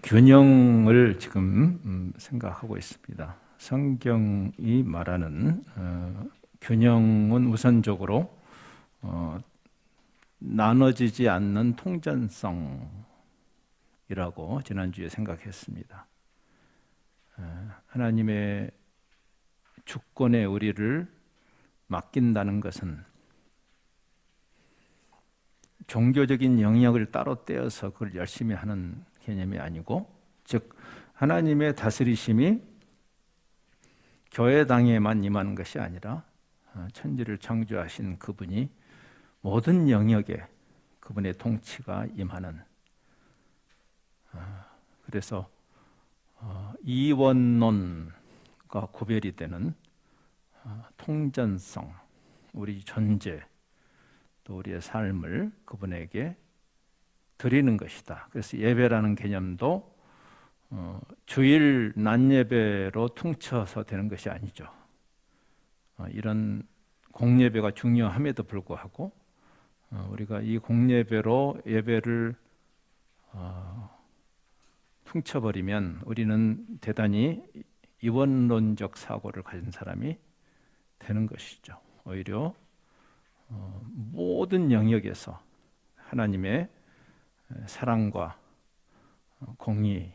균형을 지금 생각하고 있습니다. 성경이 말하는 균형은 우선적으로 나눠지지 않는 통전성이라고 지난주에 생각했습니다. 하나님의 주권에 우리를 맡긴다는 것은 종교적인 영역을 따로 떼어서 그걸 열심히 하는 개념이 아니고, 즉 하나님의 다스리심이 교회당에만 임하는 것이 아니라 천지를 창조하신 그분이 모든 영역에 그분의 통치가 임하는, 그래서 이원론과 구별이 되는 통전성, 우리 존재 또 우리의 삶을 그분에게 드리는 것이다. 그래서 예배라는 개념도 주일 낮 예배로 퉁쳐서 되는 것이 아니죠. 이런 공예배가 중요함에도 불구하고 우리가 이 공예배로 예배를 퉁쳐버리면 우리는 대단히 이원론적 사고를 가진 사람이 되는 것이죠. 오히려 모든 영역에서 하나님의 사랑과 공의의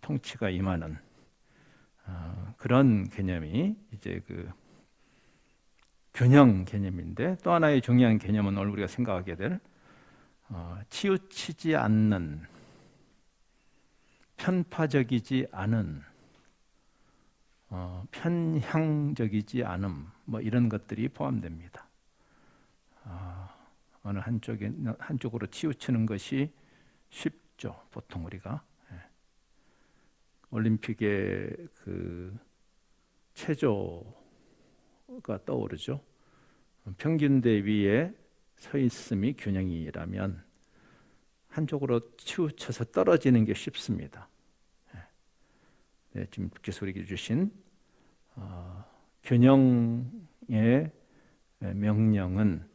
통치가 임하는 그런 개념이 이제 그 균형 개념인데, 또 하나의 중요한 개념은 오늘 우리가 생각하게 될 치우치지 않는, 편파적이지 않은, 편향적이지 않음, 이런 것들이 포함됩니다. 어느 한쪽으로 치우치는 것이 쉽죠. 보통 우리가 올림픽의 그 체조가 떠오르죠. 평균대 위에 서 있음이 균형이라면 한쪽으로 치우쳐서 떨어지는 게 쉽습니다. 지금 주께서 우리에게 주신 균형의 명령은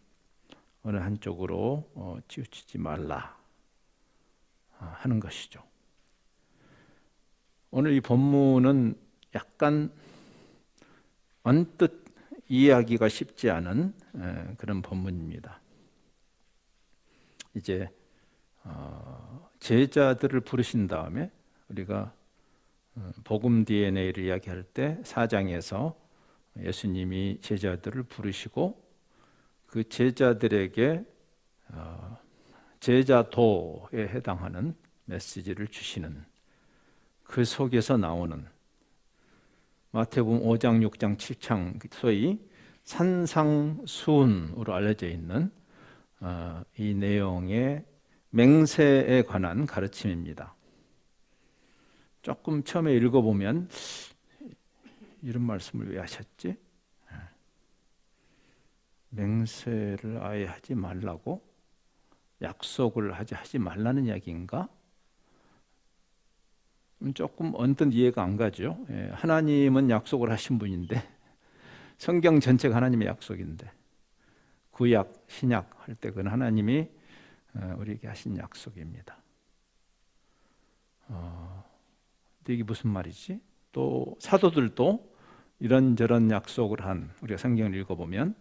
어느 한쪽으로 치우치지 말라 하는 것이죠. 오늘 이 본문은 약간 언뜻 이해하기가 쉽지 않은 그런 본문입니다. 이제 제자들을 부르신 다음에 우리가 복음 DNA를 이야기할 때 4장에서 예수님이 제자들을 부르시고 그 제자들에게 제자도에 해당하는 메시지를 주시는, 그 속에서 나오는 마태복음 5장, 6장, 7장, 소위 산상수훈으로 알려져 있는 이 내용의 맹세에 관한 가르침입니다. 조금 처음에 읽어보면 이런 말씀을 왜 하셨지? 맹세를 아예 하지 말라고? 약속을 하지 말라는 이야기인가? 조금 언뜻 이해가 안 가죠. 하나님은 약속을 하신 분인데, 성경 전체가 하나님의 약속인데, 구약, 신약 할 때 그건 하나님이 우리에게 하신 약속입니다. 근데 이게 무슨 말이지? 또 사도들도 이런저런 약속을 한, 우리가 성경을 읽어보면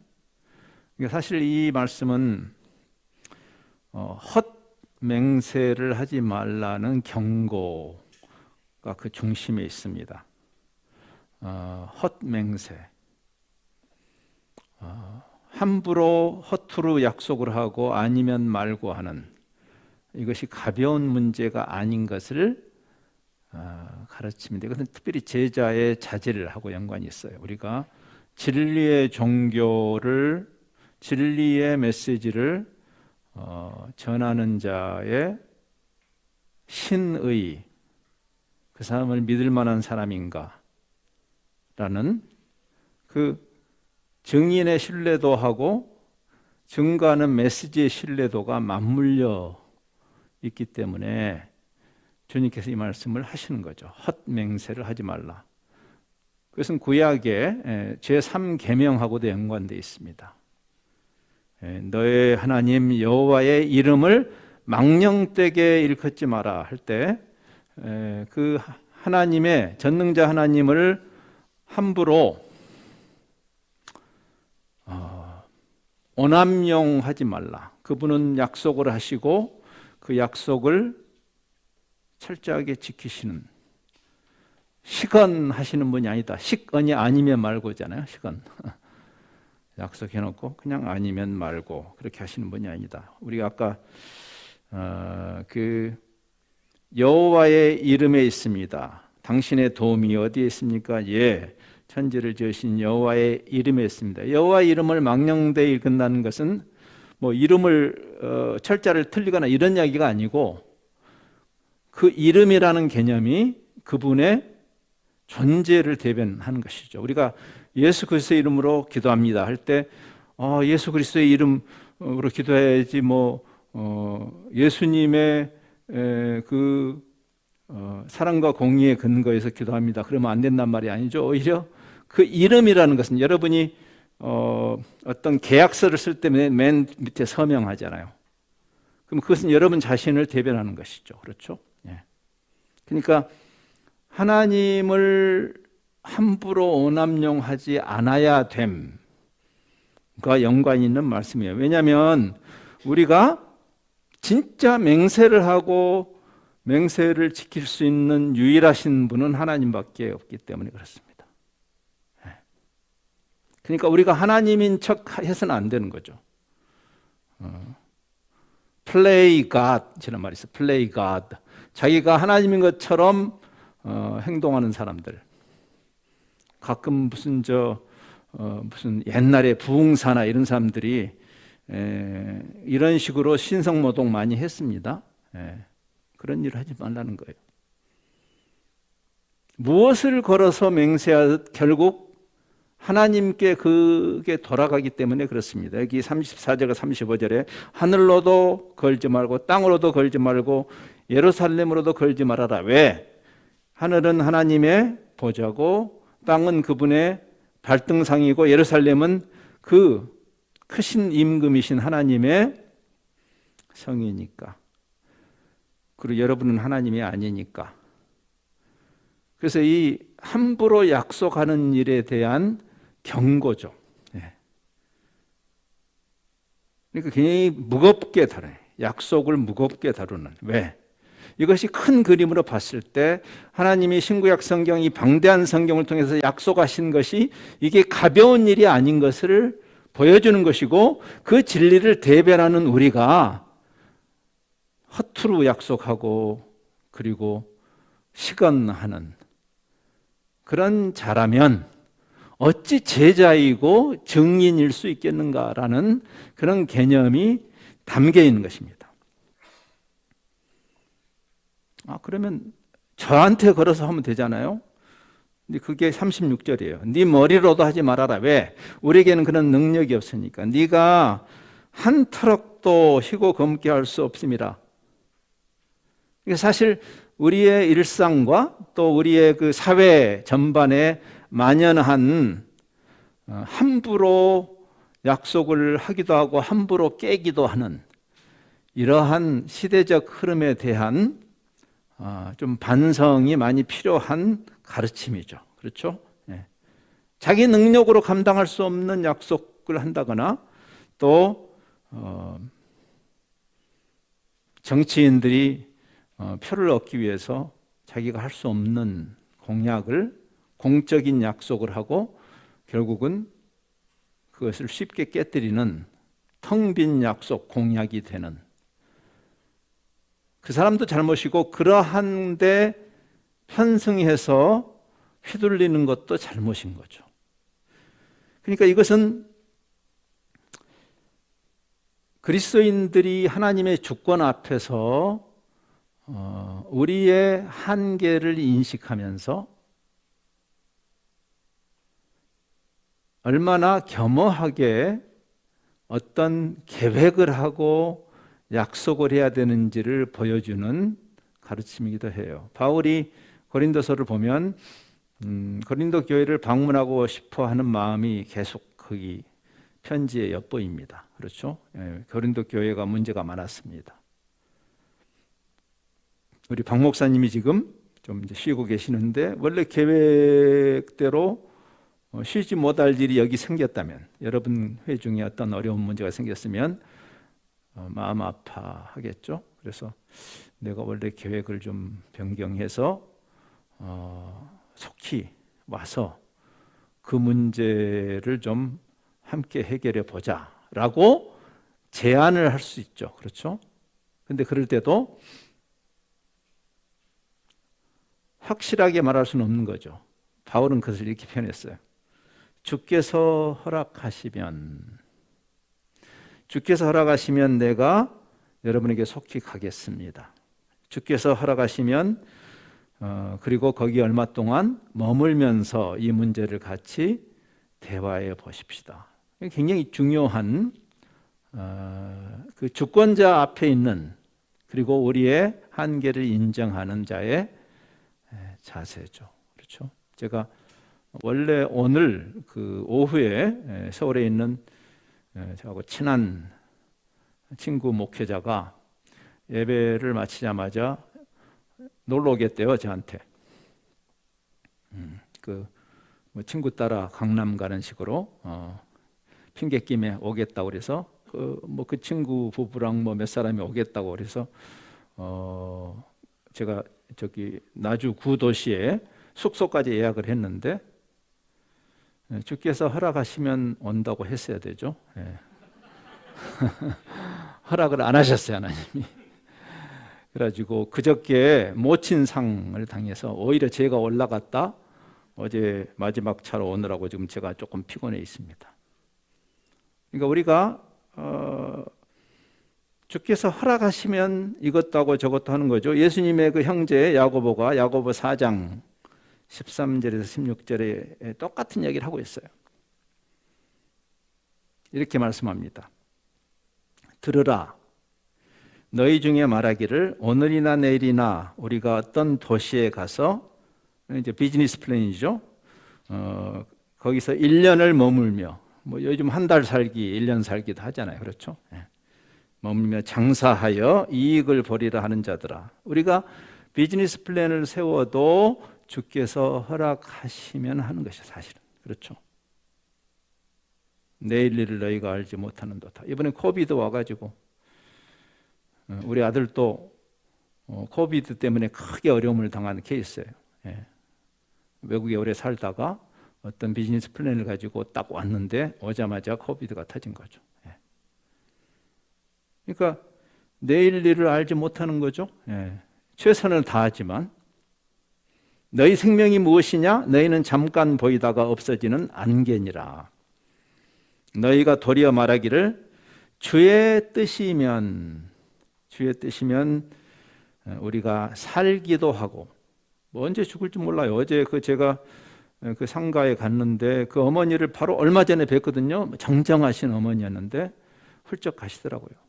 사실 이 말씀은 헛 맹세를 하지 말라는 경고가 그 중심에 있습니다. 헛 맹세, 함부로 허투루 약속을 하고 아니면 말고 하는, 이것이 가벼운 문제가 아닌 것을 가르칩니다. 이것은 특별히 제자의 자질을 하고 연관이 있어요. 우리가 진리의 종교를, 진리의 메시지를 전하는 자의 신의, 그 사람을 믿을 만한 사람인가 라는 그 증인의 신뢰도하고 증거하는 메시지의 신뢰도가 맞물려 있기 때문에 주님께서 이 말씀을 하시는 거죠. 헛맹세를 하지 말라. 그것은 구약의 제3계명하고도 연관되어 있습니다. 너의 하나님 여호와의 이름을 망령되게 일컫지 마라 할 때 그 하나님의 전능자 하나님을 함부로 오남용하지 말라. 그분은 약속을 하시고 그 약속을 철저하게 지키시는, 시건하시는 분이 아니다. 식언이 아니면 말고잖아요. 식언. 약속해놓고 그냥 아니면 말고 그렇게 하시는 분이 아니다. 우리가 아까 그 여호와의 이름에 있습니다. 당신의 도움이 어디에 있습니까? 예, 천지를 지으신 여호와의 이름에 있습니다. 여호와의 이름을 망령되이 읽는다는 것은 뭐 이름을 철자를 틀리거나 이런 이야기가 아니고 그 이름이라는 개념이 그분의 존재를 대변하는 것이죠. 우리가 예수 그리스도의 이름으로 기도합니다 할 때 예수 그리스도의 이름으로 기도해야지 예수님의 그 사랑과 공의의 근거에서 기도합니다 그러면 안 된단 말이 아니죠. 오히려 그 이름이라는 것은 여러분이 어떤 계약서를 쓸 때 맨 밑에 서명하잖아요. 그럼 그것은 여러분 자신을 대변하는 것이죠. 그렇죠? 예. 그러니까 하나님을 함부로 오남용하지 않아야 됨과 연관이 있는 말씀이에요. 왜냐하면 우리가 진짜 맹세를 하고 맹세를 지킬 수 있는 유일하신 분은 하나님밖에 없기 때문에 그렇습니다. 그러니까 우리가 하나님인 척 해서는 안 되는 거죠. play God이라는 말이 있어요. play God. 자기가 하나님인 것처럼 행동하는 사람들. 가끔 무슨 옛날에 부흥사나 이런 사람들이 이런 식으로 신성모독 많이 했습니다. 그런 일을 하지 말라는 거예요. 무엇을 걸어서 맹세하듯 결국 하나님께 그게 돌아가기 때문에 그렇습니다. 여기 34절과 35절에 하늘로도 걸지 말고 땅으로도 걸지 말고 예루살렘으로도 걸지 말아라. 왜? 하늘은 하나님의 보좌고 땅은 그분의 발등상이고 예루살렘은 그 크신 임금이신 하나님의 성이니까. 그리고 여러분은 하나님이 아니니까. 그래서 이 함부로 약속하는 일에 대한 경고죠. 그러니까 굉장히 무겁게 다뤄요. 약속을 무겁게 다루는. 왜? 이것이 큰 그림으로 봤을 때 하나님이 신구약 성경, 이 방대한 성경을 통해서 약속하신 것이 이게 가벼운 일이 아닌 것을 보여주는 것이고 그 진리를 대변하는 우리가 허투루 약속하고 그리고 시건하는 그런 자라면 어찌 제자이고 증인일 수 있겠는가라는 그런 개념이 담겨 있는 것입니다. 그러면 저한테 걸어서 하면 되잖아요. 근데 그게 36절이에요. 네 머리로도 하지 말아라. 왜? 우리에게는 그런 능력이 없으니까. 네가 한 터럭도 희고 검게 할 수 없습니다. 이게 사실 우리의 일상과 또 우리의 그 사회 전반에 만연한 함부로 약속을 하기도 하고 함부로 깨기도 하는 이러한 시대적 흐름에 대한 좀 반성이 많이 필요한 가르침이죠. 그렇죠? 자기 능력으로 감당할 수 없는 약속을 한다거나 또 정치인들이 표를 얻기 위해서 자기가 할 수 없는 공약을 공적인 약속을 하고 결국은 그것을 쉽게 깨뜨리는 텅 빈 약속 공약이 되는 그 사람도 잘못이고 그러한데 편승해서 휘둘리는 것도 잘못인 거죠. 그러니까 이것은 그리스도인들이 하나님의 주권 앞에서 우리의 한계를 인식하면서 얼마나 겸허하게 어떤 계획을 하고 약속을 해야 되는지를 보여주는 가르침이기도 해요. 바울이 고린도서를 보면 고린도 교회를 방문하고 싶어 하는 마음이 계속 거기 편지에 엿보입니다. 그렇죠? 고린도 교회가 문제가 많았습니다. 우리 박 목사님이 지금 좀 이제 쉬고 계시는데 원래 계획대로 쉬지 못할 일이 여기 생겼다면, 여러분 회중에 어떤 어려운 문제가 생겼으면 마음 아파하겠죠. 그래서 내가 원래 계획을 좀 변경해서 속히 와서 그 문제를 좀 함께 해결해 보자라고 제안을 할 수 있죠. 그렇죠? 근데 그럴 때도 확실하게 말할 수는 없는 거죠. 바울은 그것을 이렇게 표현했어요. 주께서 허락하시면 내가 여러분에게 속히 가겠습니다. 주께서 허락하시면 그리고 거기 얼마 동안 머물면서 이 문제를 같이 대화해 보십시다. 굉장히 중요한 그 주권자 앞에 있는, 그리고 우리의 한계를 인정하는 자의 자세죠. 그렇죠? 제가 원래 오늘 그 오후에 서울에 있는 저하고 친한 친구 목회자가 예배를 마치자마자 놀러 오겠대요, 저한테. 뭐 친구 따라 강남 가는 식으로 핑계김에 오겠다고 그래서 그 친구 부부랑 뭐 몇 사람이 오겠다고 그래서 제가 저기 나주 구도시에 숙소까지 예약을 했는데 주께서 허락하시면 온다고 했어야 되죠. 예. 허락을 안 하셨어요, 하나님이. 그래가지고 그저께 모친 상을 당해서 오히려 제가 올라갔다 어제 마지막 차로 오느라고 지금 제가 조금 피곤해 있습니다. 그러니까 우리가 주께서 허락하시면 이것도 하고 저것도 하는 거죠. 예수님의 그 형제 야고보가 야고보 4장 13절에서 16절에 똑같은 얘기를 하고 있어요. 이렇게 말씀합니다. 들으라. 너희 중에 말하기를 오늘이나 내일이나 우리가 어떤 도시에 가서, 이제 비즈니스 플랜이죠. 거기서 1년을 머물며, 뭐 요즘 한 달 살기, 1년 살기도 하잖아요. 그렇죠? 머물며 장사하여 이익을 보리라 하는 자들아. 우리가 비즈니스 플랜을 세워도 주께서 허락하시면 하는 것이 사실은. 그렇죠? 내일 일을 너희가 알지 못하는도다. 이번에 코비드 와가지고 우리 아들도 코비드 때문에 크게 어려움을 당한 케이스예요. 외국에 오래 살다가 어떤 비즈니스 플랜을 가지고 딱 왔는데 오자마자 코비드가 터진 거죠. 그러니까 내일 일을 알지 못하는 거죠. 최선을 다하지만 너희 생명이 무엇이냐? 너희는 잠깐 보이다가 없어지는 안개니라. 너희가 도리어 말하기를 주의 뜻이면 우리가 살기도 하고, 뭐 언제 죽을지 몰라요. 어제 제가 그 상가에 갔는데 그 어머니를 바로 얼마 전에 뵀거든요. 정정하신 어머니였는데 훌쩍 가시더라고요.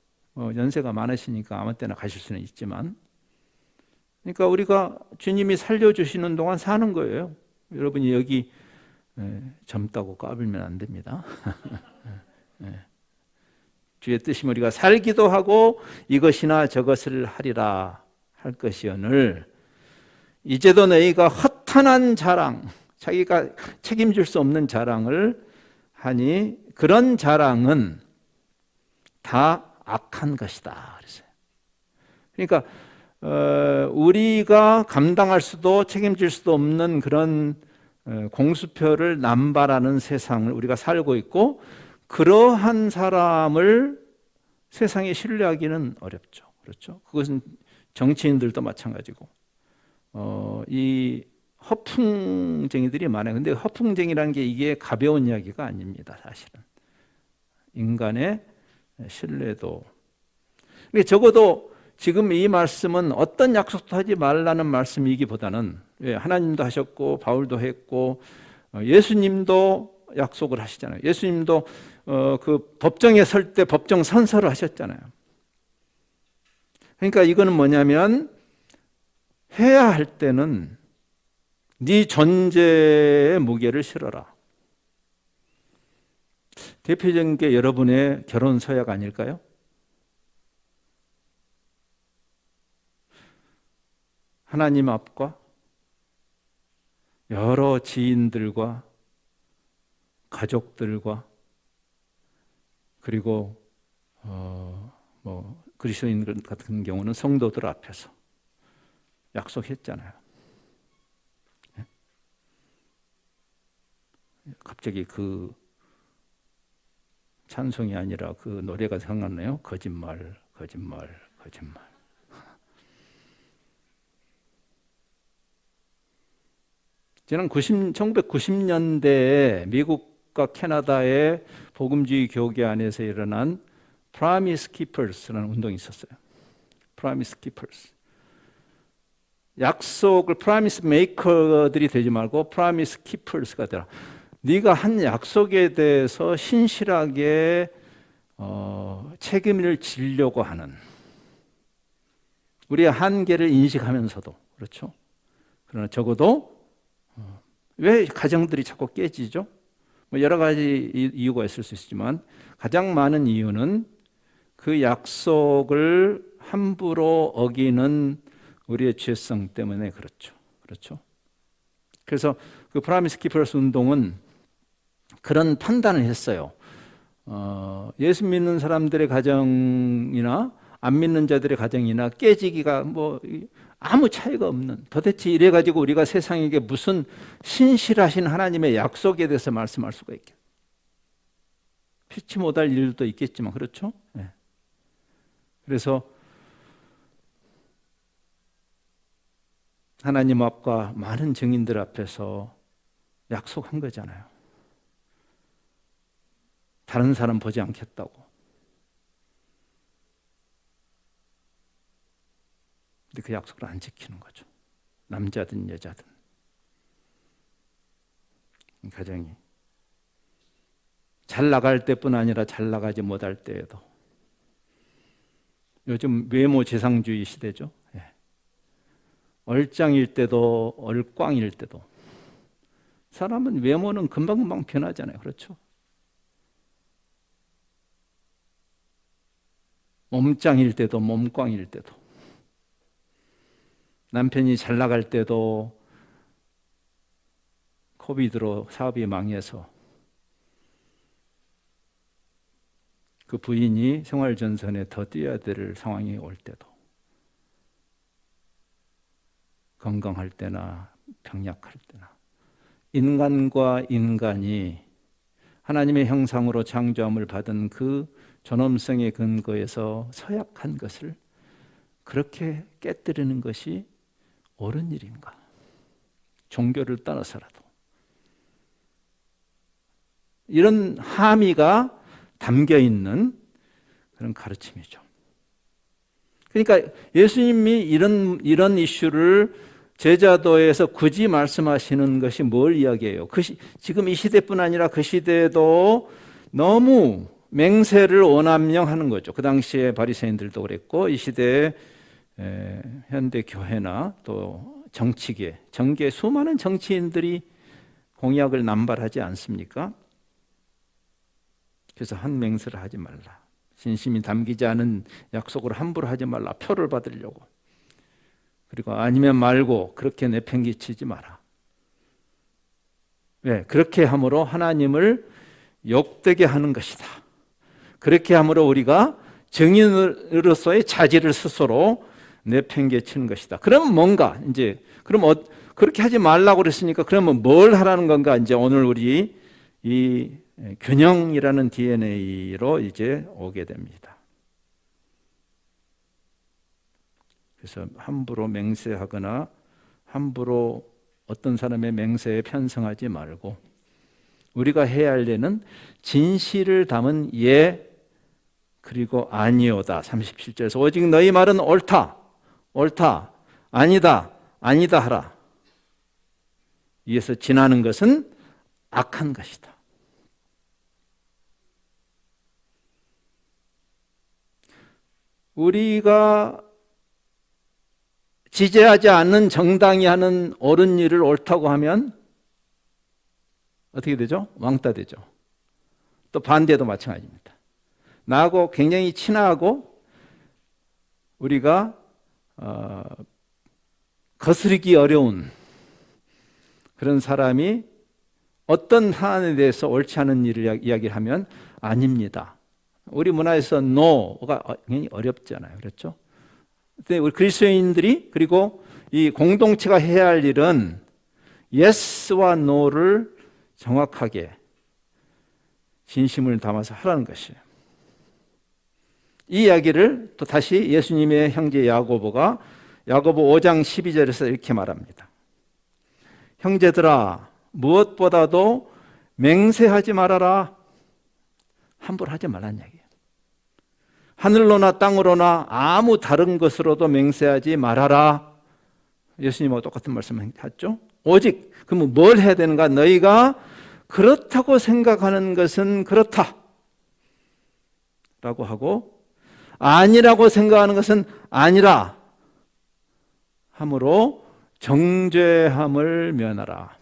연세가 많으시니까 아무 때나 가실 수는 있지만, 그러니까 우리가 주님이 살려주시는 동안 사는 거예요. 여러분이 여기 젊다고 까불면 안 됩니다. 주의 뜻이면 우리가 살기도 하고 이것이나 저것을 하리라 할 것이오늘 이제도 너희가 허탄한 자랑, 자기가 책임질 수 없는 자랑을 하니 그런 자랑은 다 악한 것이다 그랬어요. 그러니까 우리가 감당할 수도 책임질 수도 없는 그런 공수표를 남발하는 세상을 우리가 살고 있고, 그러한 사람을 세상에 신뢰하기는 어렵죠. 그렇죠? 그것은 정치인들도 마찬가지고 이 허풍쟁이들이 많아요. 근데 허풍쟁이라는 게 이게 가벼운 이야기가 아닙니다. 사실은 인간의 신뢰도. 근데 적어도 지금 이 말씀은 어떤 약속도 하지 말라는 말씀이기보다는, 하나님도 하셨고 바울도 했고 예수님도 약속을 하시잖아요. 예수님도 그 법정에 설 때 법정 선서를 하셨잖아요. 그러니까 이거는 뭐냐면 해야 할 때는 네 존재의 무게를 실어라. 대표적인 게 여러분의 결혼 서약 아닐까요? 하나님 앞과 여러 지인들과 가족들과 그리고 그리스도인 같은 경우는 성도들 앞에서 약속했잖아요. 갑자기 그 찬송이 아니라 그 노래가 생각나네요. 거짓말, 거짓말, 거짓말. 저는 1990년대에 미국과 캐나다의 복음주의 교계 안에서 일어난 Promise Keepers라는 운동이 있었어요. Promise Keepers. 약속을 Promise Maker들이 되지 말고 Promise Keepers가 되라. 네가 한 약속에 대해서 신실하게 책임을 지려고 하는, 우리의 한계를 인식하면서도, 그렇죠? 그러나 적어도 왜 가정들이 자꾸 깨지죠? 여러 가지 이유가 있을 수 있지만 가장 많은 이유는 그 약속을 함부로 어기는 우리의 죄성 때문에 그렇죠. 그렇죠? 그래서 그 프라미스 키퍼스 운동은 그런 판단을 했어요. 예수 믿는 사람들의 가정이나 안 믿는 자들의 가정이나 깨지기가 아무 차이가 없는, 도대체 이래가지고 우리가 세상에게 무슨 신실하신 하나님의 약속에 대해서 말씀할 수가 있겠? 피치 못할 일도 있겠지만 그렇죠? 네. 그래서 하나님 앞과 많은 증인들 앞에서 약속한 거잖아요. 다른 사람 보지 않겠다고. 근데 그 약속을 안 지키는 거죠. 남자든 여자든. 가정이 잘 나갈 때뿐 아니라 잘 나가지 못할 때에도. 요즘 외모 지상주의 시대죠. 얼짱일 때도 얼꽝일 때도. 사람은 외모는 금방금방 변하잖아요. 그렇죠? 몸짱일 때도 몸꽝일 때도. 남편이 잘 나갈 때도 코비드로 사업이 망해서 그 부인이 생활전선에 더 뛰어야 될 상황이 올 때도, 건강할 때나 병약할 때나, 인간과 인간이 하나님의 형상으로 창조함을 받은 그 존엄성의 근거에서 서약한 것을 그렇게 깨뜨리는 것이 옳은 일인가? 종교를 떠나서라도. 이런 함의가 담겨 있는 그런 가르침이죠. 그러니까 예수님이 이런 이슈를 제자도에서 굳이 말씀하시는 것이 뭘 이야기해요? 지금 이 시대뿐 아니라 그 시대에도 너무 맹세를 원함령하는 거죠. 그 당시에 바리새인들도 그랬고, 이 시대에 현대 교회나 또 정치계, 정계 수많은 정치인들이 공약을 남발하지 않습니까? 그래서 한 맹세를 하지 말라. 진심이 담기지 않은 약속을 함부로 하지 말라. 표를 받으려고. 그리고 아니면 말고 그렇게 내팽개치지 마라. 왜? 그렇게 함으로 하나님을 욕되게 하는 것이다. 그렇게 함으로 우리가 증인으로서의 자질을 스스로 내팽개치는 것이다. 그러면 뭔가 그럼 그렇게 하지 말라고 그랬으니까 그러면 뭘 하라는 건가? 이제 오늘 우리 이 균형이라는 DNA로 이제 오게 됩니다. 그래서 함부로 맹세하거나 함부로 어떤 사람의 맹세에 편성하지 말고, 우리가 해야 할 일은 진실을 담은 예 그리고 아니오다. 37절에서 오직 너희 말은 옳다, 옳다, 아니다, 아니다 하라. 이에서 지나는 것은 악한 것이다. 우리가 지지하지 않는 정당이 하는 옳은 일을 옳다고 하면 어떻게 되죠? 왕따 되죠. 또 반대도 마찬가지입니다. 나하고 굉장히 친하고 우리가 거스르기 어려운 그런 사람이 어떤 하나님에 대해서 옳지 않은 일을 이야기를 하면 아닙니다. 우리 문화에서 no가 굉장히 어렵잖아요. 그렇죠? 근데 우리 그리스도인들이 그리고 이 공동체가 해야 할 일은 yes와 no를 정확하게 진심을 담아서 하라는 것이에요. 이 이야기를 또 다시 예수님의 형제 야고보가 야고보 5장 12절에서 이렇게 말합니다. 형제들아 무엇보다도 맹세하지 말아라. 함부로 하지 말라는 얘기예요. 하늘로나 땅으로나 아무 다른 것으로도 맹세하지 말아라. 예수님하고 똑같은 말씀을 했죠. 오직 그러면 뭘 해야 되는가? 너희가 그렇다고 생각하는 것은 그렇다 라고 하고 아니라고 생각하는 것은 아니라 함으로 정죄함을 면하라.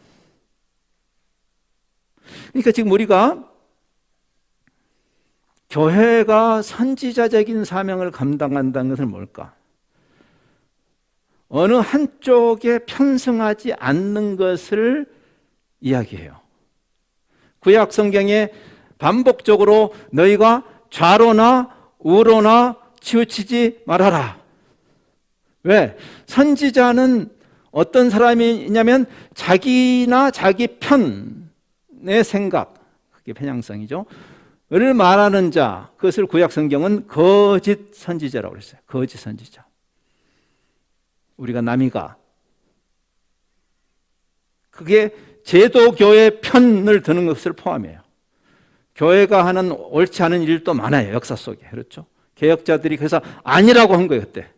그러니까 지금 우리가 교회가 선지자적인 사명을 감당한다는 것은 뭘까? 어느 한쪽에 편승하지 않는 것을 이야기해요. 구약 성경에 반복적으로 너희가 좌로나 우로나 치우치지 말아라. 왜? 선지자는 어떤 사람이냐면 자기나 자기 편의 생각, 그게 편향성이죠. 을 말하는 자, 그것을 구약 성경은 거짓 선지자라고 그랬어요. 거짓 선지자. 우리가 남이가 그게 제도교의 편을 드는 것을 포함해요. 교회가 하는 옳지 않은 일도 많아요. 역사 속에. 그렇죠? 개혁자들이 그래서 아니라고 한 거예요. 그때.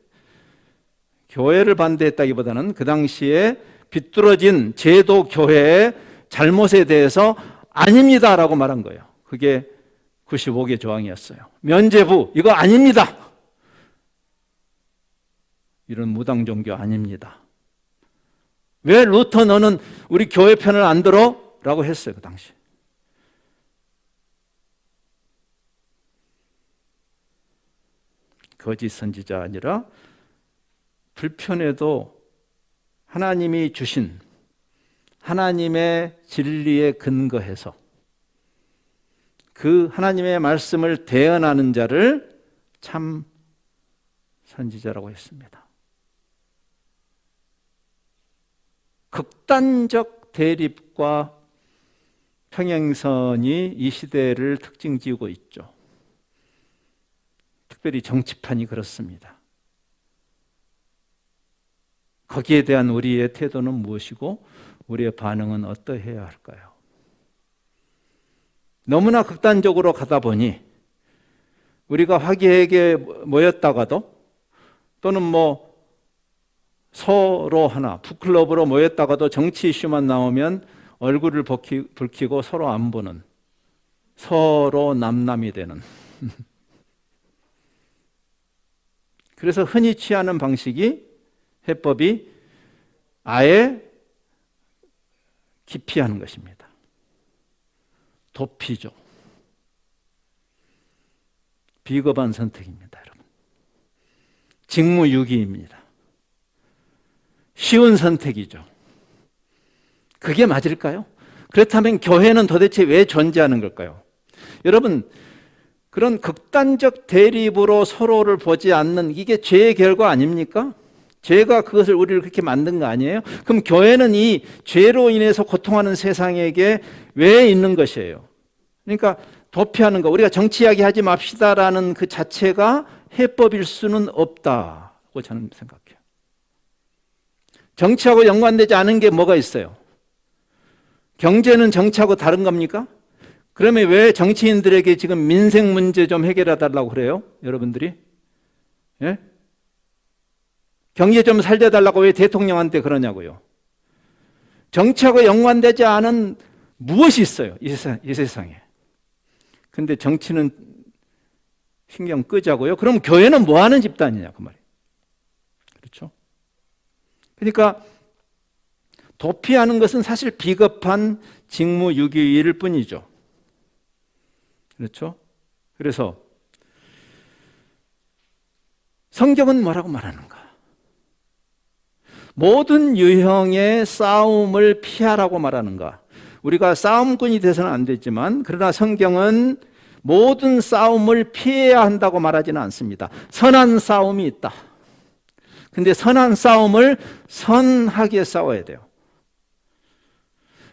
교회를 반대했다기보다는 그 당시에 비뚤어진 제도교회의 잘못에 대해서 아닙니다라고 말한 거예요. 그게 95개 조항이었어요. 면죄부 이거 아닙니다. 이런 무당 종교 아닙니다. 왜 루터 너는 우리 교회 편을 안 들어? 라고 했어요. 그 당시. 거짓 선지자 아니라 불편해도 하나님이 주신 하나님의 진리에 근거해서 그 하나님의 말씀을 대언하는 자를 참 선지자라고 했습니다. 극단적 대립과 평행선이 이 시대를 특징 지우고 있죠. 특별히 정치판이 그렇습니다. 거기에 대한 우리의 태도는 무엇이고 우리의 반응은 어떠해야 할까요? 너무나 극단적으로 가다 보니 우리가 화기애애하게 모였다가도 또는 서로 하나 북클럽으로 모였다가도 정치 이슈만 나오면 얼굴을 붉히고 서로 안 보는 서로 남남이 되는 그래서 흔히 취하는 방식이 해법이 아예 기피하는 것입니다. 도피죠. 비겁한 선택입니다, 여러분. 직무유기입니다. 쉬운 선택이죠. 그게 맞을까요? 그렇다면 교회는 도대체 왜 존재하는 걸까요? 여러분, 그런 극단적 대립으로 서로를 보지 않는 이게 죄의 결과 아닙니까? 죄가 그것을 우리를 그렇게 만든 거 아니에요? 그럼 교회는 이 죄로 인해서 고통하는 세상에게 왜 있는 것이에요? 그러니까 도피하는 거, 우리가 정치 이야기 하지 맙시다라는 그 자체가 해법일 수는 없다고 저는 생각해요. 정치하고 연관되지 않은 게 뭐가 있어요? 경제는 정치하고 다른 겁니까? 그러면 왜 정치인들에게 지금 민생 문제 좀 해결해 달라고 그래요? 여러분들이? 예? 경제 좀 살려달라고 왜 대통령한테 그러냐고요? 정치하고 연관되지 않은 무엇이 있어요? 이 세상에. 근데 정치는 신경 끄자고요? 그럼 교회는 뭐 하는 집단이냐, 그 말이에요. 그렇죠? 그러니까 도피하는 것은 사실 비겁한 직무유기일 뿐이죠. 그렇죠? 그래서 성경은 뭐라고 말하는가? 모든 유형의 싸움을 피하라고 말하는가? 우리가 싸움꾼이 돼서는 안 되지만 그러나 성경은 모든 싸움을 피해야 한다고 말하지는 않습니다. 선한 싸움이 있다. 근데 선한 싸움을 선하게 싸워야 돼요.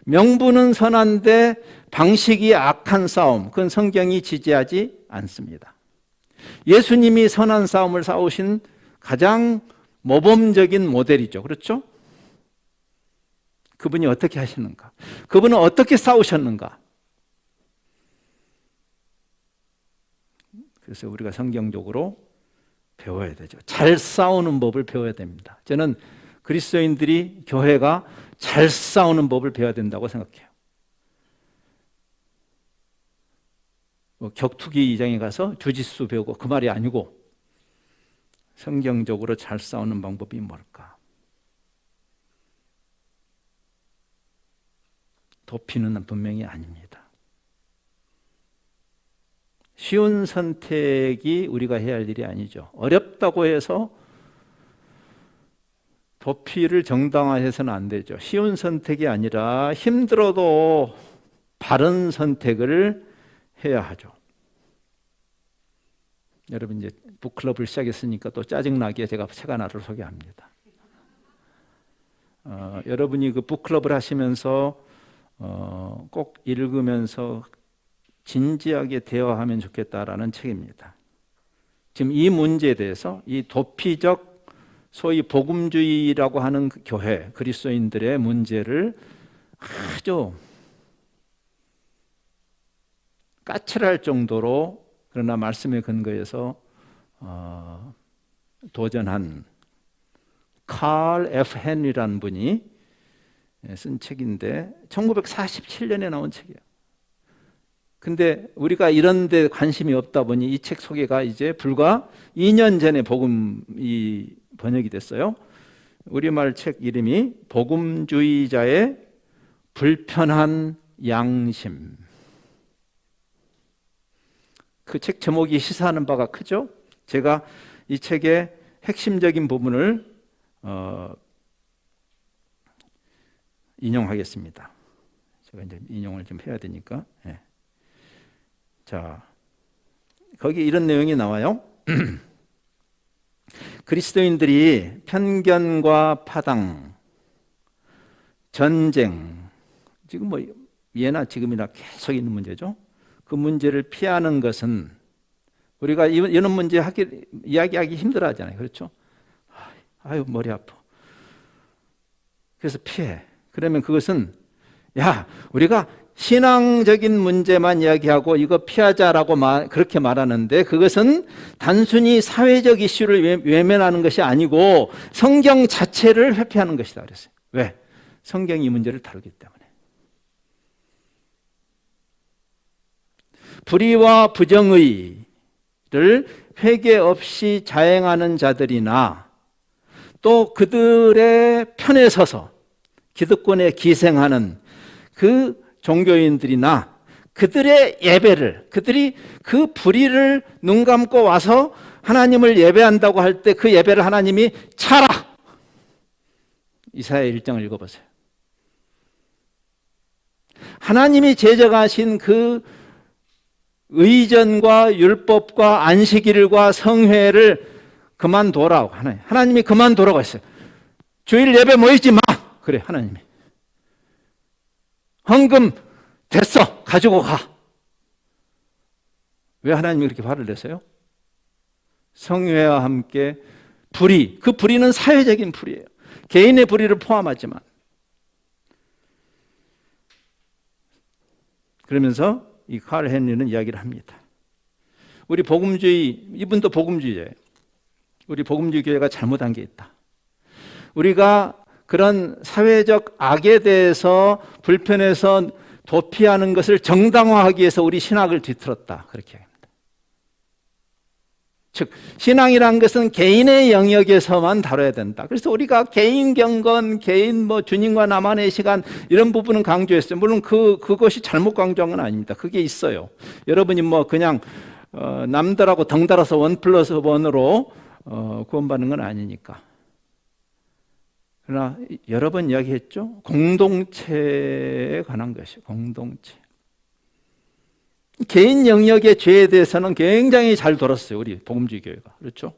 명분은 선한데 방식이 악한 싸움, 그건 성경이 지지하지 않습니다. 예수님이 선한 싸움을 싸우신 가장 모범적인 모델이죠. 그렇죠? 그분이 어떻게 하시는가? 그분은 어떻게 싸우셨는가? 그래서 우리가 성경적으로 배워야 되죠. 잘 싸우는 법을 배워야 됩니다. 저는 그리스도인들이, 교회가 잘 싸우는 법을 배워야 된다고 생각해요. 격투기 장에 가서 주짓수 배우고 그 말이 아니고 성경적으로 잘 싸우는 방법이 뭘까? 도피는 분명히 아닙니다. 쉬운 선택이 우리가 해야 할 일이 아니죠. 어렵다고 해서 도피를 정당화해서는 안 되죠. 쉬운 선택이 아니라 힘들어도 바른 선택을 해야 하죠. 여러분 이제 북클럽을 시작했으니까 또 짜증나게 제가 책 하나를 소개합니다. 여러분이 그 북클럽을 하시면서 꼭 읽으면서 진지하게 대화하면 좋겠다라는 책입니다. 지금 이 문제에 대해서 이 도피적 소위 복음주의라고 하는 그 교회, 그리스도인들의 문제를 아주 까칠할 정도로 그러나 말씀에 근거해서 도전한 칼 F. 헨리라는 분이 쓴 책인데 1947년에 나온 책이에요. 근데 우리가 이런 데 관심이 없다 보니 이 책 소개가 이제 불과 2년 전에 복음이 번역이 됐어요. 우리말 책 이름이 복음주의자의 불편한 양심. 그 책 제목이 시사하는 바가 크죠? 제가 이 책의 핵심적인 부분을 인용하겠습니다. 제가 이제 인용을 좀 해야 되니까. 네. 자, 거기 이런 내용이 나와요. 그리스도인들이 편견과 파당, 전쟁, 지금 뭐 예나 지금이나 계속 있는 문제죠. 그 문제를 피하는 것은 우리가 이런 문제 이야기하기 힘들어 하잖아요. 그렇죠? 아유, 머리 아파. 그래서 피해. 그러면 그것은 우리가 신앙적인 문제만 이야기하고 이거 피하자라고 그렇게 말하는데 그것은 단순히 사회적 이슈를 외면하는 것이 아니고 성경 자체를 회피하는 것이다 그랬어요. 왜? 성경이 이 문제를 다루기 때문에. 불의와 부정의를 회개 없이 자행하는 자들이나 또 그들의 편에 서서 기득권에 기생하는 그 종교인들이나 그들의 예배를, 그들이 그 불의를 눈 감고 와서 하나님을 예배한다고 할 때 그 예배를 하나님이 차라! 이사야 1장을 읽어보세요. 하나님이 제정하신 그 의전과 율법과 안식일과 성회를 그만둬라고 하나님이 그만두라고 했어요. 주일 예배 모이지 마. 그래 하나님이. 헌금 됐어. 가지고 가. 왜 하나님이 그렇게 화를 내세요? 성회와 함께 불의, 그 불의는 사회적인 불의예요. 개인의 불의를 포함하지만. 그러면서 이 칼 헨리는 이야기를 합니다. 우리 복음주의, 이분도 복음주의예요. 우리 복음주의 교회가 잘못한 게 있다. 우리가 그런 사회적 악에 대해서 불편해서 도피하는 것을 정당화하기 위해서 우리 신학을 뒤틀었다. 그렇게 합니다. 즉 신앙이란 것은 개인의 영역에서만 다뤄야 된다. 그래서 우리가 개인 경건, 개인 주님과 나만의 시간 이런 부분은 강조했어요. 물론 그것이 잘못 강조한 건 아닙니다. 그게 있어요. 여러분이 그냥 남들하고 덩달아서 1+1으로 구원받는 건 아니니까. 그러나 여러 번 이야기했죠. 공동체에 관한 것이 공동체. 개인 영역의 죄에 대해서는 굉장히 잘 돌았어요. 우리 복음주의 교회가. 그렇죠?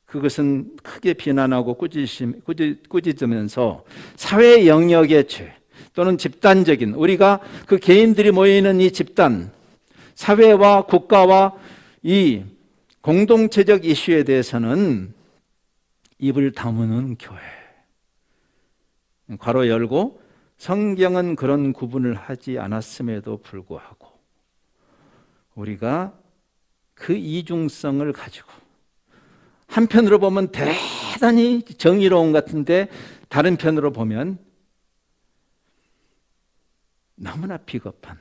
그것은 크게 비난하고 꾸짖으면서 사회 영역의 죄 또는 집단적인 우리가 그 개인들이 모이는 이 집단, 사회와 국가와 이 공동체적 이슈에 대해서는 입을 다무는 교회. 괄호 열고 성경은 그런 구분을 하지 않았음에도 불구하고 우리가 그 이중성을 가지고 한편으로 보면 대단히 정의로운 것 같은데 다른 편으로 보면 너무나 비겁한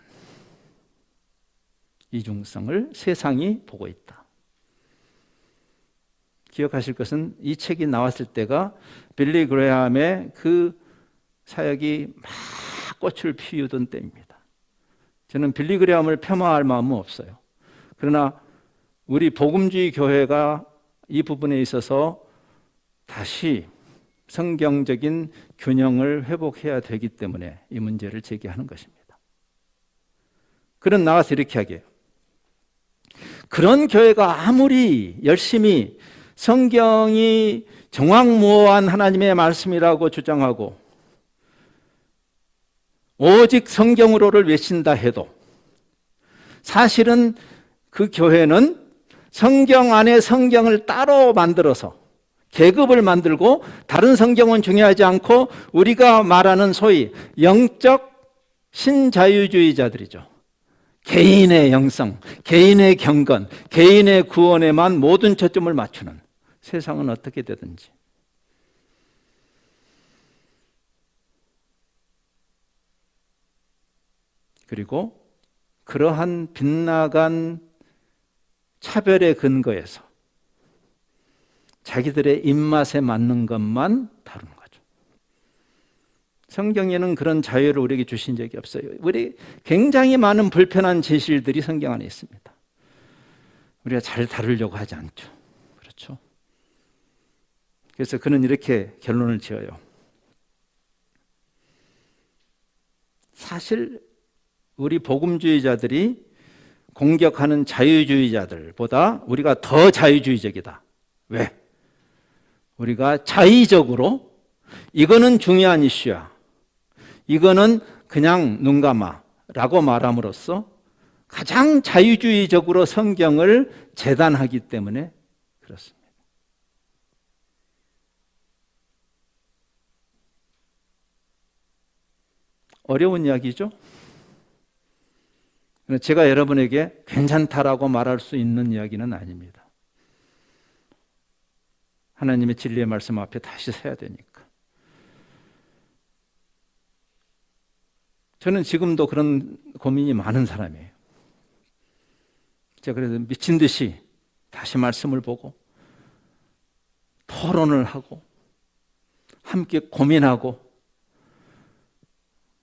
이중성을 세상이 보고 있다. 기억하실 것은 이 책이 나왔을 때가 빌리 그레함의 그 사역이 막 꽃을 피우던 때입니다. 저는 빌리 그레함을 폄하할 마음은 없어요. 그러나 우리 복음주의 교회가 이 부분에 있어서 다시 성경적인 균형을 회복해야 되기 때문에 이 문제를 제기하는 것입니다. 그런 나와서 이렇게 하게요. 그런 교회가 아무리 열심히 성경이 정확무어한 하나님의 말씀이라고 주장하고 오직 성경으로를 외친다 해도 사실은 그 교회는 성경 안에 성경을 따로 만들어서 계급을 만들고 다른 성경은 중요하지 않고 우리가 말하는 소위 영적 신자유주의자들이죠. 개인의 영성, 개인의 경건, 개인의 구원에만 모든 초점을 맞추는 세상은 어떻게 되든지. 그리고 그러한 빗나간 차별의 근거에서 자기들의 입맛에 맞는 것만 다루는 거죠. 성경에는 그런 자유를 우리에게 주신 적이 없어요. 우리 굉장히 많은 불편한 진실들이 성경 안에 있습니다. 우리가 잘 다루려고 하지 않죠. 그렇죠? 그래서 그는 이렇게 결론을 지어요. 사실 우리 복음주의자들이 공격하는 자유주의자들보다 우리가 더 자유주의적이다. 왜? 우리가 자의적으로 이거는 중요한 이슈야. 이거는 그냥 눈 감아라고 말함으로써 가장 자유주의적으로 성경을 재단하기 때문에 그렇습니다. 어려운 이야기죠? 제가 여러분에게 괜찮다라고 말할 수 있는 이야기는 아닙니다. 하나님의 진리의 말씀 앞에 다시 서야 되니까. 저는 지금도 그런 고민이 많은 사람이에요. 제가 그래서 미친 듯이 다시 말씀을 보고 토론을 하고 함께 고민하고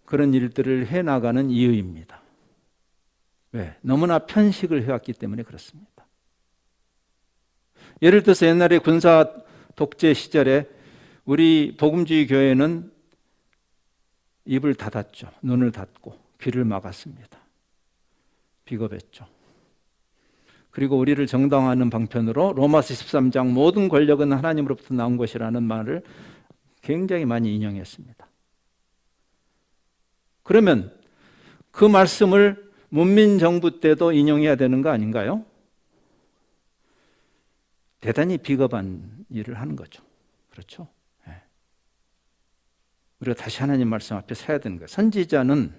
그런 일들을 해나가는 이유입니다. 왜? 너무나 편식을 해왔기 때문에 그렇습니다. 예를 들어서 옛날에 군사 독재 시절에 우리 복음주의 교회는 입을 닫았죠. 눈을 닫고 귀를 막았습니다. 비겁했죠. 그리고 우리를 정당화하는 방편으로 로마서 13장 모든 권력은 하나님으로부터 나온 것이라는 말을 굉장히 많이 인용했습니다. 그러면 그 말씀을 문민정부 때도 인용해야 되는 거 아닌가요? 대단히 비겁한 일을 하는 거죠. 그렇죠? 네. 우리가 다시 하나님 말씀 앞에 서야 되는 거예요. 선지자는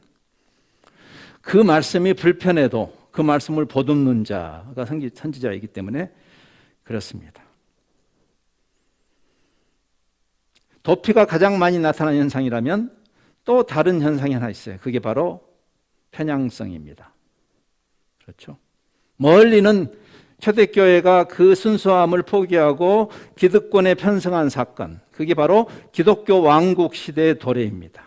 그 말씀이 불편해도 그 말씀을 보듬는 자가 선지자이기 때문에 그렇습니다. 도피가 가장 많이 나타나는 현상이라면 또 다른 현상이 하나 있어요. 그게 바로 편향성입니다. 그렇죠? 멀리는 초대교회가 그 순수함을 포기하고 기득권에 편승한 사건, 그게 바로 기독교 왕국 시대의 도래입니다.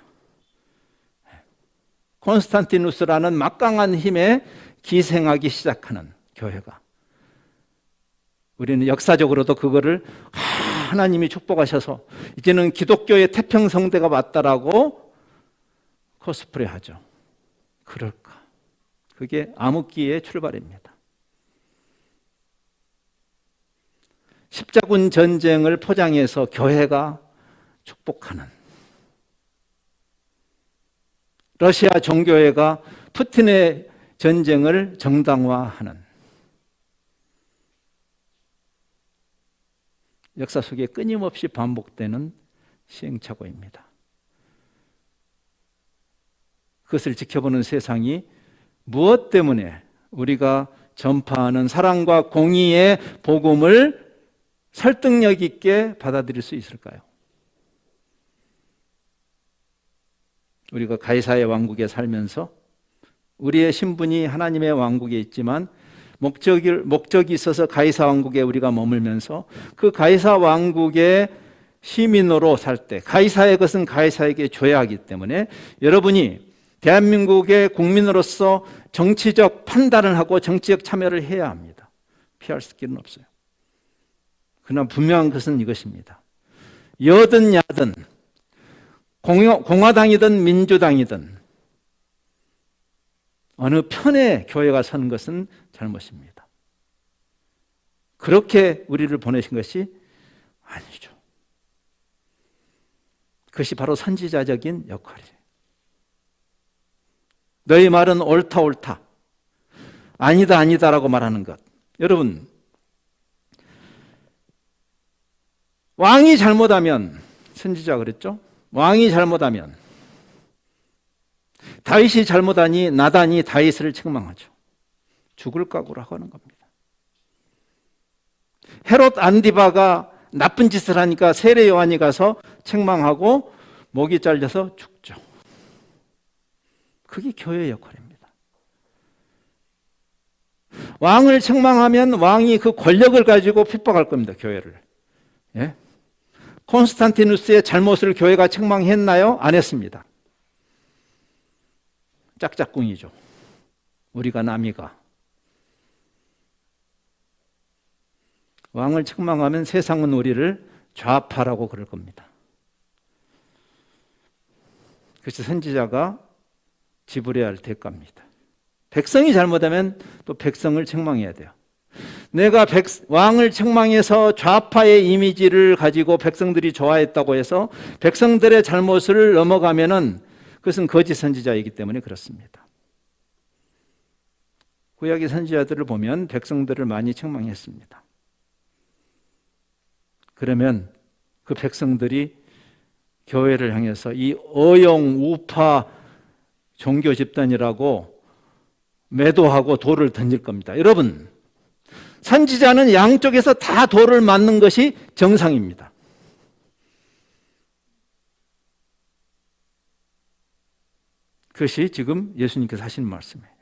콘스탄티누스라는 막강한 힘에 기생하기 시작하는 교회가, 우리는 역사적으로도 그거를 하나님이 축복하셔서 이제는 기독교의 태평성대가 왔다라고 코스프레 하죠. 그럴까? 그게 암흑기의 출발입니다. 십자군 전쟁을 포장해서 교회가 축복하는, 러시아 종교회가 푸틴의 전쟁을 정당화하는 역사 속에 끊임없이 반복되는 시행착오입니다. 그것을 지켜보는 세상이 무엇 때문에 우리가 전파하는 사랑과 공의의 복음을 설득력 있게 받아들일 수 있을까요? 우리가 가이사의 왕국에 살면서 우리의 신분이 하나님의 왕국에 있지만 목적이 있어서 가이사 왕국에 우리가 머물면서 그 가이사 왕국의 시민으로 살 때 가이사의 것은 가이사에게 줘야 하기 때문에 여러분이 대한민국의 국민으로서 정치적 판단을 하고 정치적 참여를 해야 합니다. 피할 수 길은 없어요. 그러나 분명한 것은 이것입니다. 여든 야든 공화당이든 민주당이든 어느 편에 교회가 서는 것은 잘못입니다. 그렇게 우리를 보내신 것이 아니죠. 그것이 바로 선지자적인 역할이에요. 너희 말은 옳다 옳다, 아니다 아니다라고 말하는 것. 여러분, 왕이 잘못하면, 선지자가 그랬죠? 왕이 잘못하면 다윗이 잘못하니 나단이 다윗을 책망하죠. 죽을 각오라고 하는 겁니다. 헤롯 안디바가 나쁜 짓을 하니까 세례 요한이 가서 책망하고 목이 잘려서 죽죠. 그게 교회의 역할입니다. 왕을 책망하면 왕이 그 권력을 가지고 핍박할 겁니다. 교회를. 예? 콘스탄티누스의 잘못을 교회가 책망했나요? 안 했습니다. 짝짝꿍이죠. 우리가 남이가. 왕을 책망하면 세상은 우리를 좌파라고 그럴 겁니다. 그것이 선지자가 지불해야 할 대가입니다. 백성이 잘못하면 또 백성을 책망해야 돼요. 내가 왕을 책망해서 좌파의 이미지를 가지고 백성들이 좋아했다고 해서 백성들의 잘못을 넘어가면은 그것은 거짓 선지자이기 때문에 그렇습니다. 구약의 선지자들을 보면 백성들을 많이 책망했습니다. 그러면 그 백성들이 교회를 향해서 이 어용 우파 종교 집단이라고 매도하고 돌을 던질 겁니다. 여러분, 선지자는 양쪽에서 다 돌을 맞는 것이 정상입니다. 그것이 지금 예수님께서 하시는 말씀이에요.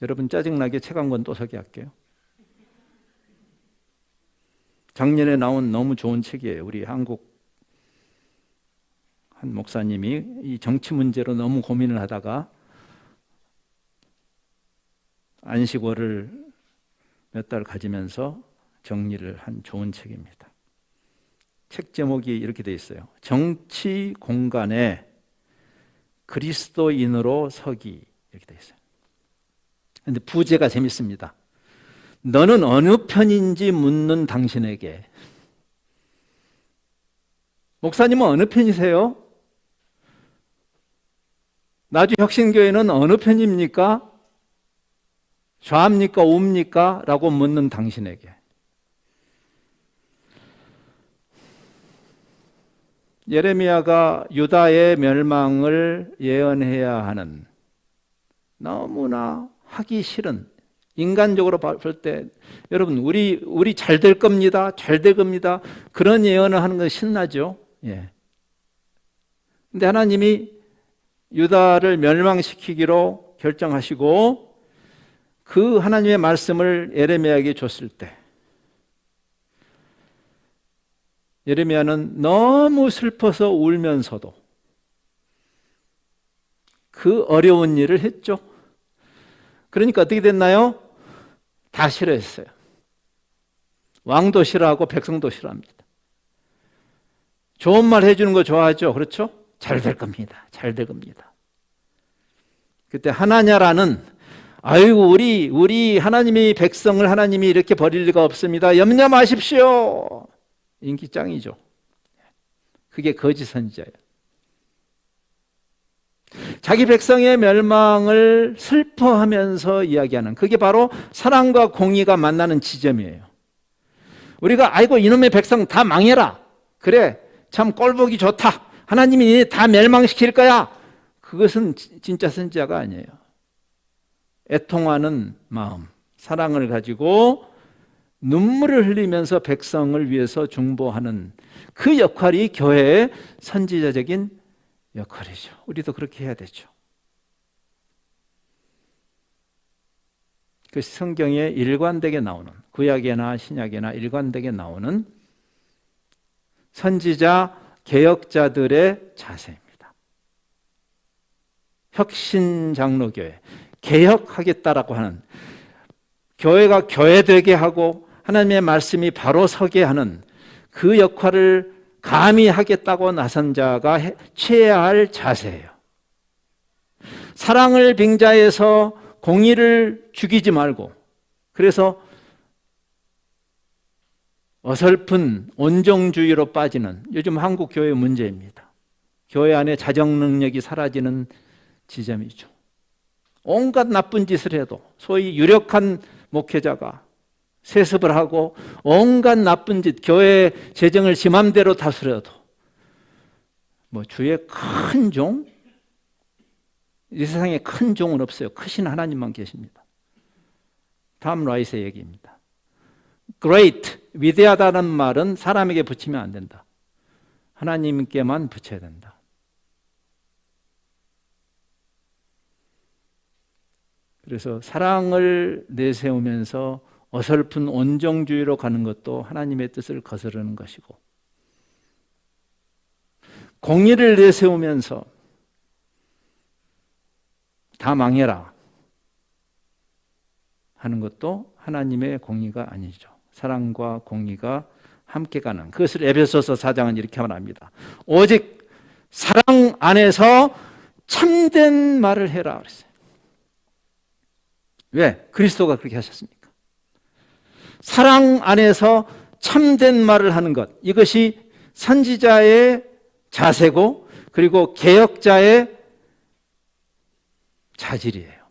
여러분, 짜증나게 책 한 권 또 소개할게요. 작년에 나온 너무 좋은 책이에요. 우리 한국 한 목사님이 이 정치 문제로 너무 고민을 하다가 안식월을 몇 달 가지면서 정리를 한 좋은 책입니다. 책 제목이 이렇게 돼 있어요. 정치 공간에 그리스도인으로 서기, 이렇게 돼 있어요. 그런데 부제가 재밌습니다. 너는 어느 편인지 묻는 당신에게. 목사님은 어느 편이세요? 나주혁신교회는 어느 편입니까? 좌입니까? 우입니까? 라고 묻는 당신에게. 예레미야가 유다의 멸망을 예언해야 하는, 너무나 하기 싫은, 인간적으로 볼 때 여러분 우리 잘 될 겁니다. 잘 될 겁니다. 그런 예언을 하는 건 신나죠. 예. 근데 하나님이 유다를 멸망시키기로 결정하시고 그 하나님의 말씀을 예레미야에게 줬을 때 예레미야는 너무 슬퍼서 울면서도 그 어려운 일을 했죠. 그러니까 어떻게 됐나요? 다 싫어했어요. 왕도 싫어하고 백성도 싫어합니다. 좋은 말 해주는 거 좋아하죠. 그렇죠? 잘 될 겁니다. 잘 될 겁니다. 그때 하나냐라는 아이고 우리 하나님이 백성을 하나님이 이렇게 버릴 리가 없습니다. 염려 마십시오. 인기 짱이죠. 그게 거짓 선지자예요. 자기 백성의 멸망을 슬퍼하면서 이야기하는 그게 바로 사랑과 공의가 만나는 지점이에요. 우리가 아이고 이놈의 백성 다 망해라. 그래 참 꼴보기 좋다. 하나님이 다 멸망시킬 거야. 그것은 진짜 선지자가 아니에요. 애통하는 마음, 사랑을 가지고 눈물을 흘리면서 백성을 위해서 중보하는 그 역할이 교회의 선지자적인 역할이죠. 우리도 그렇게 해야 되죠. 그 성경에 일관되게 나오는 구약이나 신약이나 일관되게 나오는 선지자 개혁자들의 자세입니다. 혁신장로교회, 개혁하겠다라고 하는 교회가 교회되게 하고 하나님의 말씀이 바로 서게 하는 그 역할을 감히 하겠다고 나선 자가 취해야 할 자세예요. 사랑을 빙자해서 공의를 죽이지 말고 그래서 어설픈 온정주의로 빠지는 요즘 한국 교회의 문제입니다. 교회 안에 자정 능력이 사라지는 지점이죠. 온갖 나쁜 짓을 해도 소위 유력한 목회자가 세습을 하고 온갖 나쁜 짓, 교회 재정을 지 맘대로 다스려도 뭐 주의 큰 종? 이 세상에 큰 종은 없어요. 크신 하나님만 계십니다. 탐 라이스의 얘기입니다. Great, 위대하다는 말은 사람에게 붙이면 안 된다. 하나님께만 붙여야 된다. 그래서 사랑을 내세우면서 어설픈 온정주의로 가는 것도 하나님의 뜻을 거스르는 것이고 공의를 내세우면서 다 망해라 하는 것도 하나님의 공의가 아니죠. 사랑과 공의가 함께 가는 그것을 에베소서 4장은 이렇게 말합니다. 오직 사랑 안에서 참된 말을 해라 그랬어요. 왜? 그리스도가 그렇게 하셨습니까? 사랑 안에서 참된 말을 하는 것, 이것이 선지자의 자세고 그리고 개혁자의 자질이에요.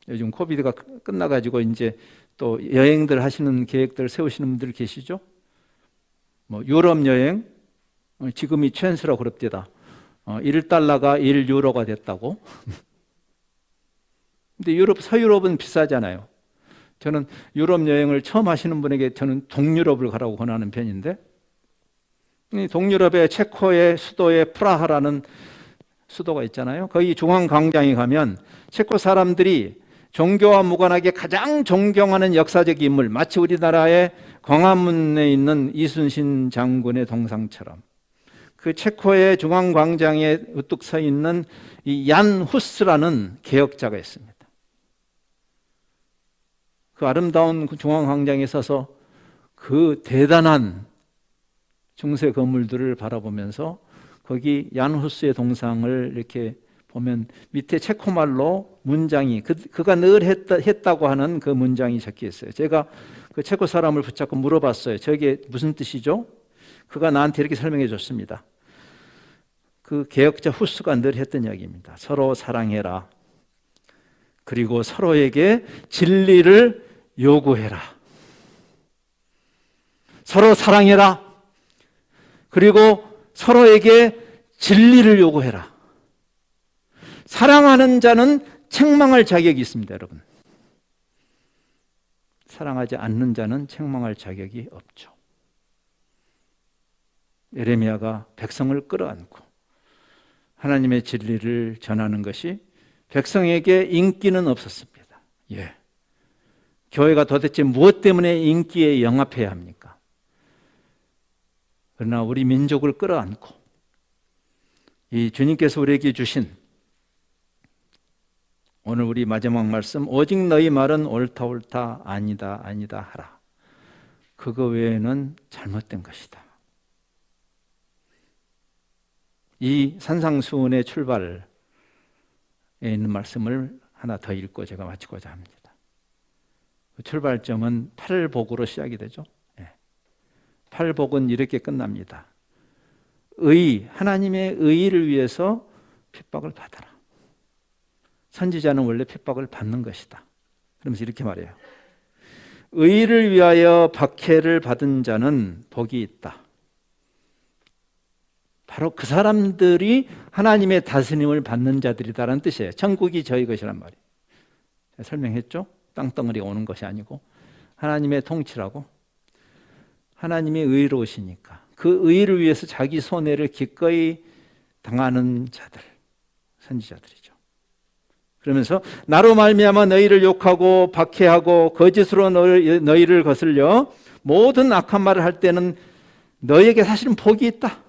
요즘 코비드가 끝나가지고 이제 또 여행들 하시는 계획들 세우시는 분들 계시죠? 뭐 유럽 여행, 지금이 트랜스라 그럽디다. 1달러가 1유로가 됐다고. 근데 서유럽은 비싸잖아요. 저는 유럽 여행을 처음 하시는 분에게 저는 동유럽을 가라고 권하는 편인데 동유럽의 체코의 수도의 프라하라는 수도가 있잖아요. 거기 중앙광장에 가면 체코 사람들이 종교와 무관하게 가장 존경하는 역사적 인물, 마치 우리나라의 광화문에 있는 이순신 장군의 동상처럼 그 체코의 중앙광장에 우뚝 서 있는 이 얀 후스라는 개혁자가 있습니다. 그 아름다운 중앙광장에 서서 그 대단한 중세 건물들을 바라보면서 거기 얀 후스의 동상을 이렇게 보면 밑에 체코말로 문장이 그가 늘 했다고 하는 그 문장이 적혀 있어요. 제가 그 체코 사람을 붙잡고 물어봤어요. 저게 무슨 뜻이죠? 그가 나한테 이렇게 설명해 줬습니다. 그 개혁자 후스가 늘 했던 이야기입니다. 서로 사랑해라. 그리고 서로에게 진리를 요구해라. 서로 사랑해라. 그리고 서로에게 진리를 요구해라. 사랑하는 자는 책망할 자격이 있습니다, 여러분. 사랑하지 않는 자는 책망할 자격이 없죠. 예레미야가 백성을 끌어안고 하나님의 진리를 전하는 것이 백성에게 인기는 없었습니다. 예. 교회가 도대체 무엇 때문에 인기에 영합해야 합니까? 그러나 우리 민족을 끌어안고 이 주님께서 우리에게 주신 오늘 우리 마지막 말씀, 오직 너희 말은 옳다 옳다 아니다 아니다 하라. 그거 외에는 잘못된 것이다. 이 산상수훈의 출발에 있는 말씀을 하나 더 읽고 제가 마치고자 합니다. 그 출발점은 팔복으로 시작이 되죠. 팔복은 이렇게 끝납니다. 하나님의 의를 위해서 핍박을 받아라. 선지자는 원래 핍박을 받는 것이다. 그러면서 이렇게 말해요. 의를 위하여 박해를 받은 자는 복이 있다. 바로 그 사람들이 하나님의 다스림을 받는 자들이다라는 뜻이에요. 천국이 저희 것이란 말이에요. 제가 설명했죠? 땅덩어리가 오는 것이 아니고 하나님의 통치라고. 하나님이 의로우시니까 그 의를 위해서 자기 손해를 기꺼이 당하는 자들, 선지자들이죠. 그러면서 나로 말미암아 너희를 욕하고 박해하고 거짓으로 너희를 거슬려 모든 악한 말을 할 때는 너희에게 사실은 복이 있다.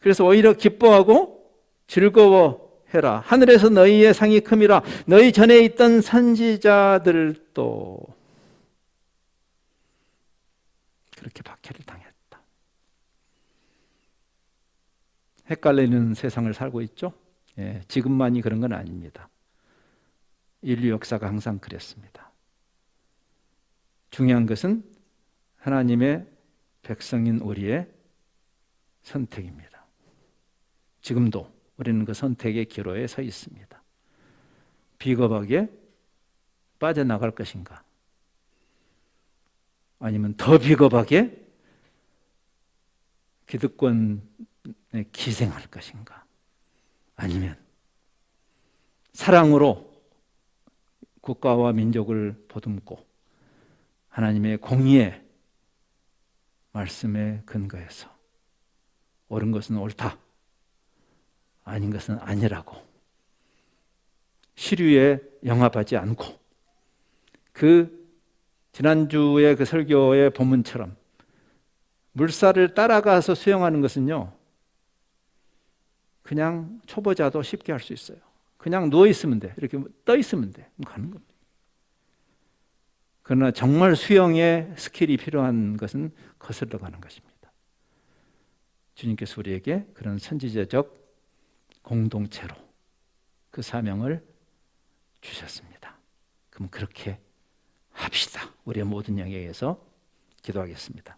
그래서 오히려 기뻐하고 즐거워해라. 하늘에서 너희의 상이 큼이라. 너희 전에 있던 선지자들도 그렇게 박해를 당했다. 헷갈리는 세상을 살고 있죠. 지금만이 그런 건 아닙니다. 인류 역사가 항상 그랬습니다. 중요한 것은 하나님의 백성인 우리의 선택입니다. 지금도 우리는 그 선택의 기로에 서 있습니다. 비겁하게 빠져나갈 것인가? 아니면 더 비겁하게 기득권에 기생할 것인가? 아니면 사랑으로 국가와 민족을 보듬고 하나님의 공의의 말씀에 근거해서 옳은 것은 옳다, 아닌 것은 아니라고 시류에 영합하지 않고 그 지난주의 그 설교의 본문처럼 물살을 따라가서 수영하는 것은요, 그냥 초보자도 쉽게 할 수 있어요. 그냥 누워 있으면 돼. 이렇게 떠 있으면 돼. 가는 겁니다. 그러나 정말 수영의 스킬이 필요한 것은 거슬러 가는 것입니다. 주님께서 우리에게 그런 선지자적 공동체로 그 사명을 주셨습니다. 그럼 그렇게 합시다. 우리의 모든 영역에서 기도하겠습니다.